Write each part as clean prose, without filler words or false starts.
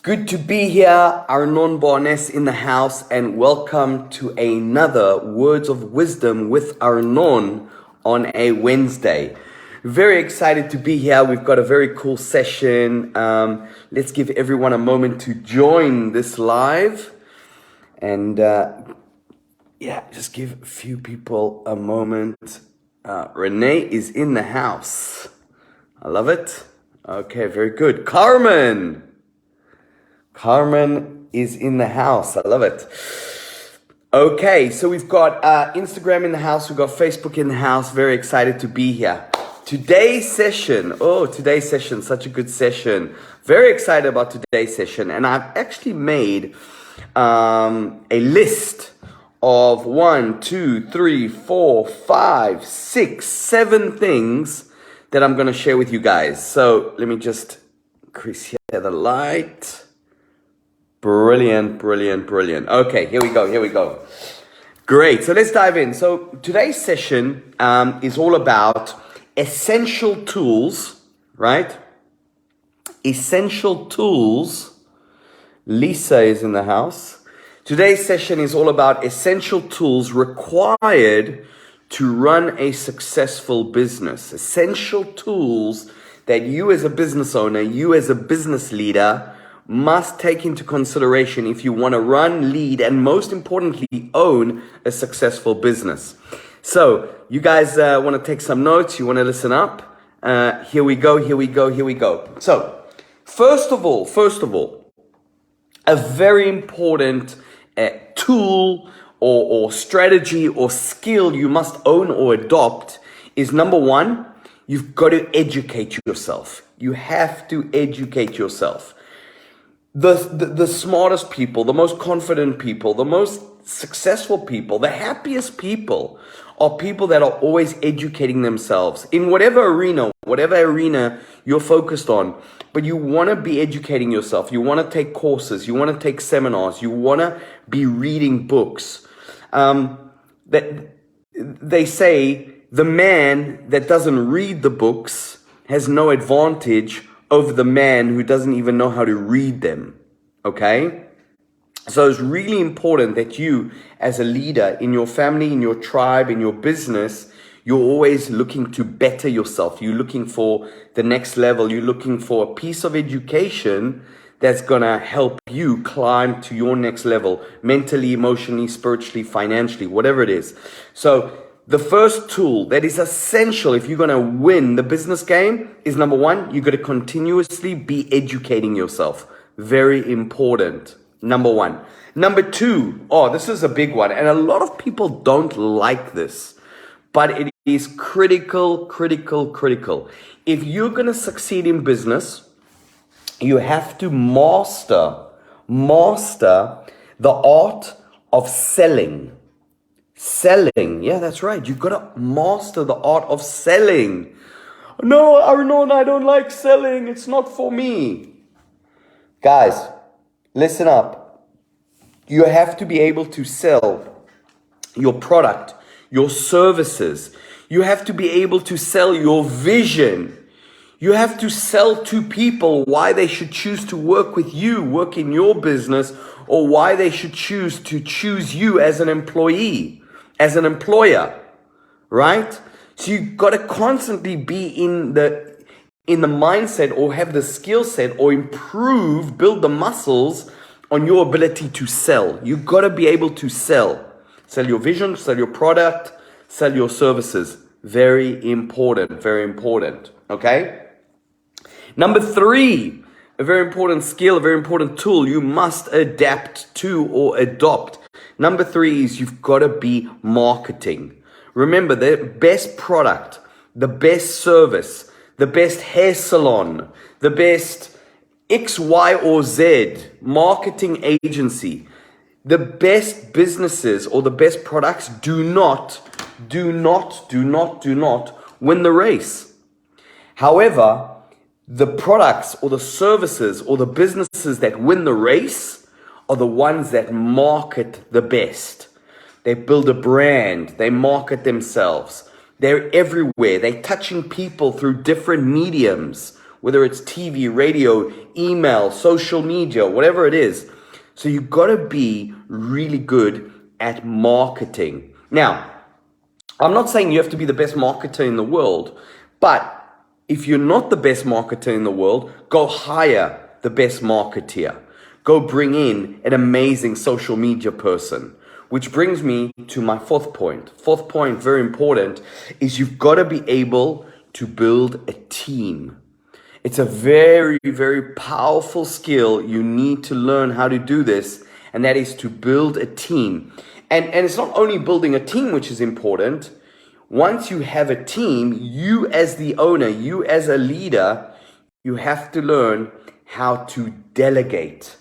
Good to be here, Arnon in the house, and welcome to another Words of Wisdom with Arnon on a Wednesday. Very excited to be here. We've got a very cool session. Let's give everyone a moment to join this live. And just give a few people a moment. Renee is in the house. I love it. Okay, very good. Carmen is in the house. I love it. Okay, so we've got Instagram in the house. We've got Facebook in the house. Very excited to be here. Today's session, such a good session. Very excited about today's session. And I've actually made a list of 1, 2, 3, 4, 5, 6, 7 things that I'm going to share with you guys. So let me just increase here the light. Brilliant. Okay, here we go. Great, so let's dive in. So today's session is all about essential tools, right? Essential tools. Lisa is in the house. Today's session is all about essential tools required to run a successful business. Essential tools that you as a business owner, you as a business leader must take into consideration if you want to run, lead, and most importantly, own a successful business. So you guys want to take some notes, you want to listen up. Here we go. So first of all, a very important tool or strategy or skill you must own or adopt is number one, you've got to educate yourself. You have to educate yourself. The smartest people, the most confident people, the most successful people, the happiest people are people that are always educating themselves in whatever arena you're focused on. But you want to be educating yourself. You want to take courses. You want to take seminars. You want to be reading books. That they say the man that doesn't read the books has no advantage over the man who doesn't even know how to read them, okay? So it's really important that you, as a leader in your family, in your tribe, in your business, you're always looking to better yourself. You're looking for the next level. You're looking for a piece of education that's gonna help you climb to your next level, mentally, emotionally, spiritually, financially, whatever it is. So the first tool that is essential if you're going to win the business game is number one, you got to continuously be educating yourself. Very important. Number one. Number two, this is a big one. And a lot of people don't like this, but it is critical. If you're going to succeed in business, you have to master the art of selling. Selling, yeah, that's right. You've got to master the art of selling. No, Arnon, I don't like selling. It's not for me. Guys, listen up. You have to be able to sell your product, your services. You have to be able to sell your vision. You have to sell to people why they should choose to work with you, work in your business, or why they should choose you as an employee. As an employer, right? So you've got to constantly be in the mindset or have the skill set or build the muscles on your ability to sell. You've got to be able to sell. Sell your vision, sell your product, sell your services. Very important, okay? Number three, a very important skill, a very important tool you must adapt to or adopt. Number three is you've got to be marketing. Remember, the best product, the best service, the best hair salon, the best X, Y, or Z marketing agency, the best businesses or the best products do not win the race. However, the products or the services or the businesses that win the race are the ones that market the best. They build a brand, they market themselves. They're everywhere. They're touching people through different mediums, whether it's TV, radio, email, social media, whatever it is. So you got to be really good at marketing. Now, I'm not saying you have to be the best marketer in the world, but if you're not the best marketer in the world, go hire the best marketeer. Go bring in an amazing social media person. Which brings me to my fourth point. Fourth point, very important, is you've got to be able to build a team. It's a very, very powerful skill. You need to learn how to do this, and that is to build a team. And it's not only building a team which is important. Once you have a team, you as the owner, you as a leader, you have to learn how to delegate.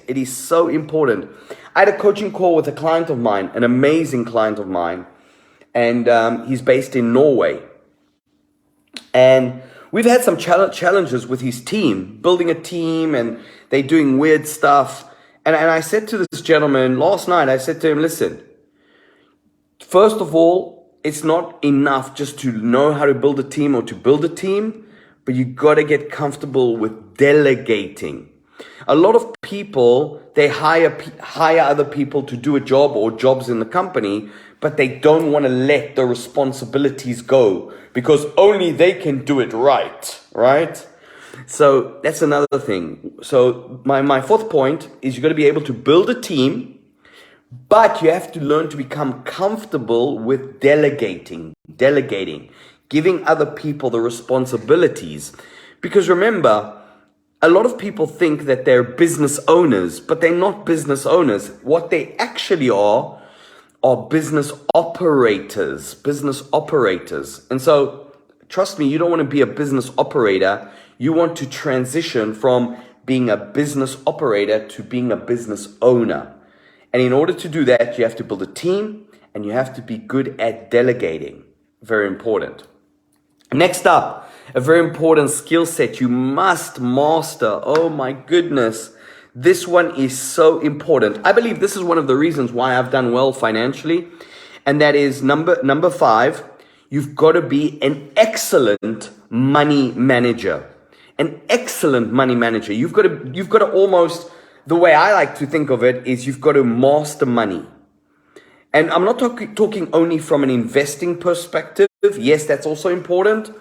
It is so important. I had a coaching call with a client of mine, an amazing client of mine, and he's based in Norway. And we've had some challenges with his team, building a team, and they're doing weird stuff. And I said to this gentleman last night, I said to him, listen, first of all, it's not enough just to know how to build a team or to build a team, but you got to get comfortable with delegating. A lot of people, they hire other people to do a job or jobs in the company, but they don't want to let the responsibilities go because only they can do it right? So that's another thing. So my fourth point is you got to be able to build a team, but you have to learn to become comfortable with delegating, giving other people the responsibilities. Because remember, a lot of people think that they're business owners, but they're not business owners. What they actually are business operators. And so, trust me, you don't want to be a business operator. You want to transition from being a business operator to being a business owner. And in order to do that, you have to build a team and you have to be good at delegating. Very important. Next up, a very important skill set you must master. Oh my goodness. This one is so important. I believe this is one of the reasons why I've done well financially. And that is number 5. You've got to be an excellent money manager. An excellent money manager. You've got to almost, the way I like to think of it is you've got to master money. And I'm not talking only from an investing perspective. Yes, that's also important.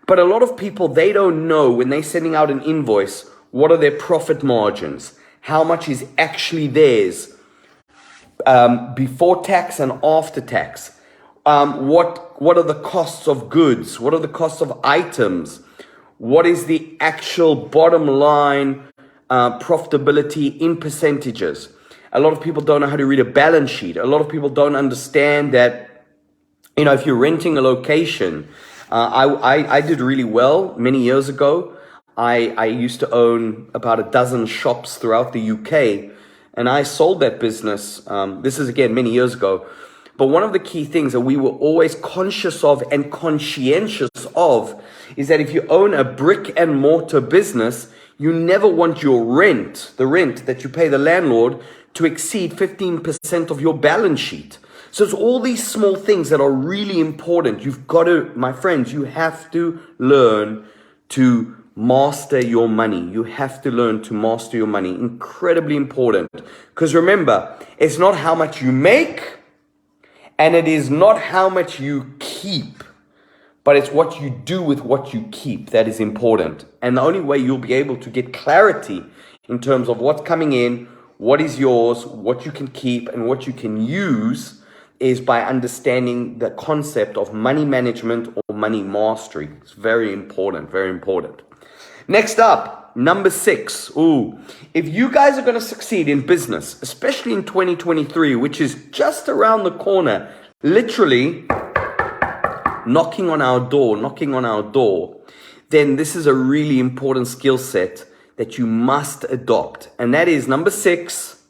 But a lot of people, they don't know when they're sending out an invoice, what are their profit margins? How much is actually theirs before tax and after tax? What are the costs of goods? What are the costs of items? What is the actual bottom line profitability in percentages? A lot of people don't know how to read a balance sheet. A lot of people don't understand that, if you're renting a location, I did really well many years ago. I used to own about a dozen shops throughout the UK, and I sold that business. This is again many years ago. But one of the key things that we were always conscious of and conscientious of is that if you own a brick and mortar business, you never want your rent, the rent that you pay the landlord, to exceed 15% of your balance sheet. So it's all these small things that are really important. You've got to, my friends, you have to learn to master your money. You have to learn to master your money. Incredibly important. Because remember, it's not how much you make, and it is not how much you keep, but it's what you do with what you keep that is important. And the only way you'll be able to get clarity in terms of what's coming in, what is yours, what you can keep, and what you can use is by understanding the concept of money management or money mastery. It's very important, very important. Next up, number 6. If you guys are going to succeed in business, especially in 2023, which is just around the corner, literally knocking on our door, then this is a really important skill set that you must adopt. And that is number 6.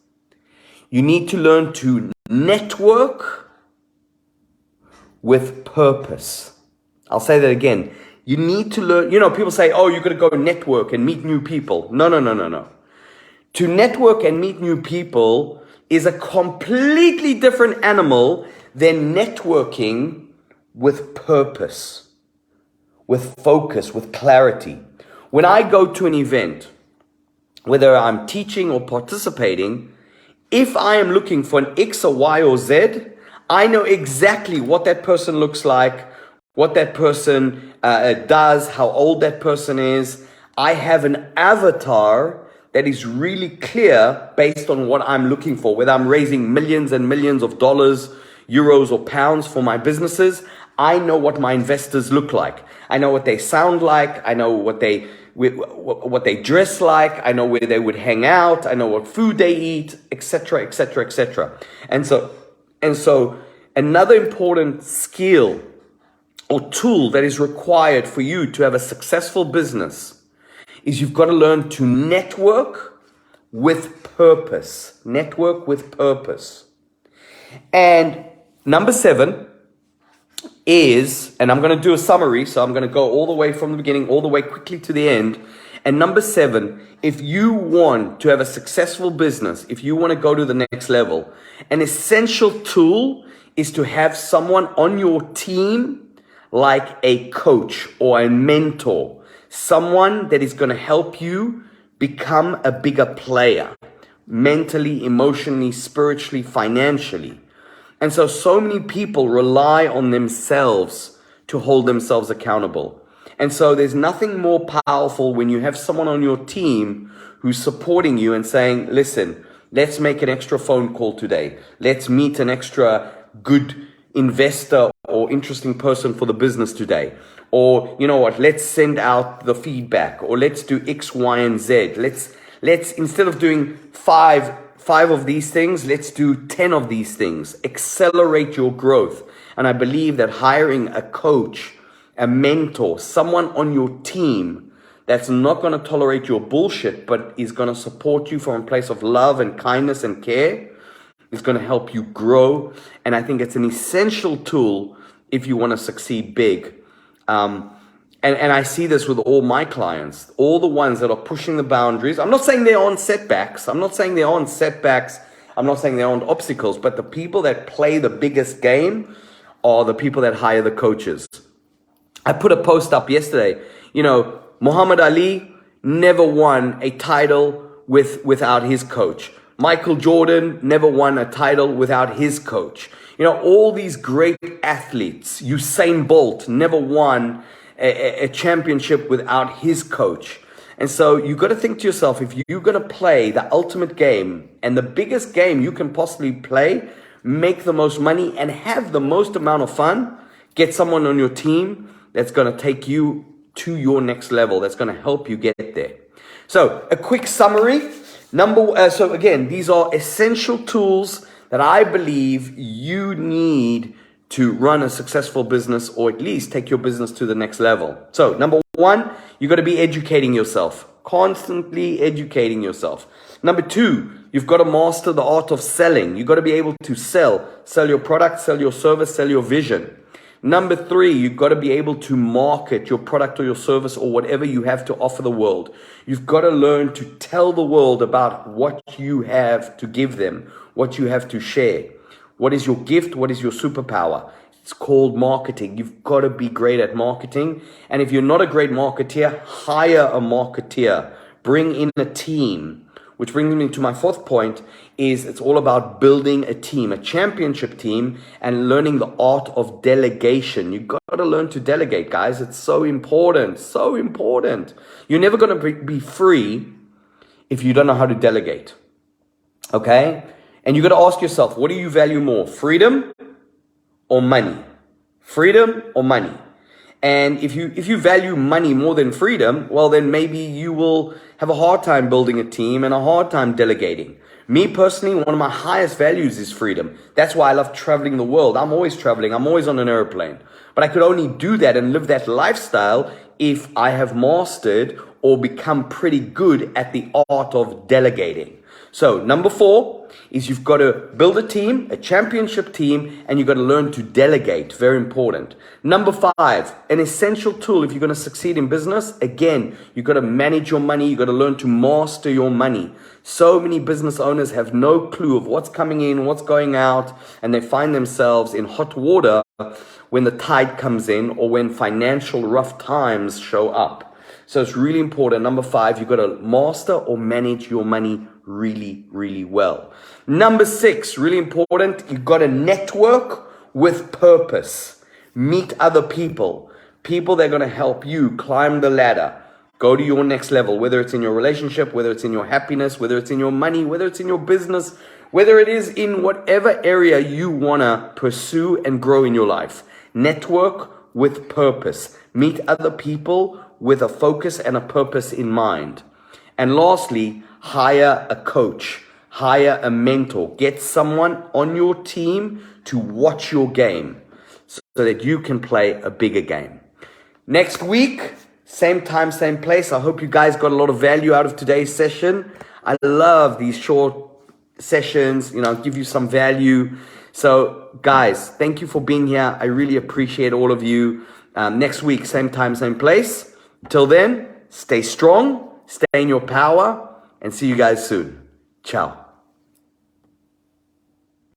You need to learn to network with purpose. I'll say that again. You need to learn, people say, oh, you're going to go network and meet new people. No. To network and meet new people is a completely different animal than networking with purpose. with focus, with clarity. When I go to an event, whether I'm teaching or participating, if I am looking for an X or Y or Z, I know exactly what that person looks like, what that person does, how old that person is. I have an avatar that is really clear based on what I'm looking for, whether I'm raising millions and millions of dollars, euros or pounds for my businesses. I know what my investors look like. I know what they sound like. I know what they dress like. I know where they would hang out. I know what food they eat, etc., etc., etc. And so another important skill or tool that is required for you to have a successful business is you've got to learn to network with purpose. Network with purpose. And number 7 is, and I'm going to do a summary, so I'm going to go all the way from the beginning, all the way quickly to the end. And number 7, if you want to have a successful business, if you want to go to the next level, an essential tool is to have someone on your team like a coach or a mentor, someone that is going to help you become a bigger player, mentally, emotionally, spiritually, financially. And so many people rely on themselves to hold themselves accountable. And so there's nothing more powerful when you have someone on your team who's supporting you and saying, listen, let's make an extra phone call today. Let's meet an extra good investor or interesting person for the business today. Or, you know what, let's send out the feedback, or let's do X, Y, and Z. Let's instead of doing five of these things, let's do 10 of these things. Accelerate your growth. And I believe that hiring a coach, a mentor, someone on your team that's not going to tolerate your bullshit, but is going to support you from a place of love and kindness and care, is going to help you grow. And I think it's an essential tool if you want to succeed big. And I see this with all my clients, all the ones that are pushing the boundaries. I'm not saying they're on setbacks. I'm not saying they're on obstacles, but the people that play the biggest game are the people that hire the coaches. I put a post up yesterday. You know, Muhammad Ali never won a title without his coach. Michael Jordan never won a title without his coach. You know, all these great athletes, Usain Bolt never won a championship without his coach. And so you got to think to yourself, if you're going to play the ultimate game and the biggest game you can possibly play, make the most money and have the most amount of fun, get someone on your team that's going to take you to your next level, that's going to help you get there. So a quick summary. So again, these are essential tools that I believe you need to run a successful business, or at least take your business to the next level. So number 1, you got to be educating yourself, constantly educating yourself. Number 2, you've got to master the art of selling. You got to be able to sell your product, sell your service, sell your vision. Number 3, you've got to be able to market your product or your service or whatever you have to offer the world. You've got to learn to tell the world about what you have to give them, what you have to share. What is your gift? What is your superpower? It's called marketing. You've got to be great at marketing. And if you're not a great marketeer, hire a marketeer. Bring in a team. Which brings me to my 4th point, is it's all about building a team, a championship team, and learning the art of delegation. You've got to learn to delegate, guys. It's so important, so important. You're never going to be free if you don't know how to delegate, okay? And you got to ask yourself, what do you value more, freedom or money? Freedom or money? And if you value money more than freedom, well, then maybe you will have a hard time building a team and a hard time delegating. Me personally, one of my highest values is freedom. That's why I love traveling the world. I'm always traveling. I'm always on an airplane. But I could only do that and live that lifestyle if I have mastered or become pretty good at the art of delegating. So number 4 is you've got to build a team, a championship team, and you've got to learn to delegate. Very important. Number 5, an essential tool if you're going to succeed in business. Again, you've got to manage your money. You've got to learn to master your money. So many business owners have no clue of what's coming in, what's going out, and they find themselves in hot water when the tide comes in or when financial rough times show up. So it's really important. Number 5, you've got to master or manage your money really, really well. Number 6, really important, you've got to network with purpose. Meet other people that are going to help you climb the ladder, go to your next level, whether it's in your relationship, whether it's in your happiness, whether it's in your money, whether it's in your business, whether it is in whatever area you want to pursue and grow in your life. Network with purpose. Meet other people with a focus and a purpose in mind. And lastly, hire a coach, hire a mentor. Get someone on your team to watch your game so that you can play a bigger game. Next week, same time, same place. I hope you guys got a lot of value out of today's session. I love these short sessions, give you some value. So guys, thank you for being here. I really appreciate all of you. Next week, same time, same place. Till then, stay strong, stay in your power, and see you guys soon. Ciao.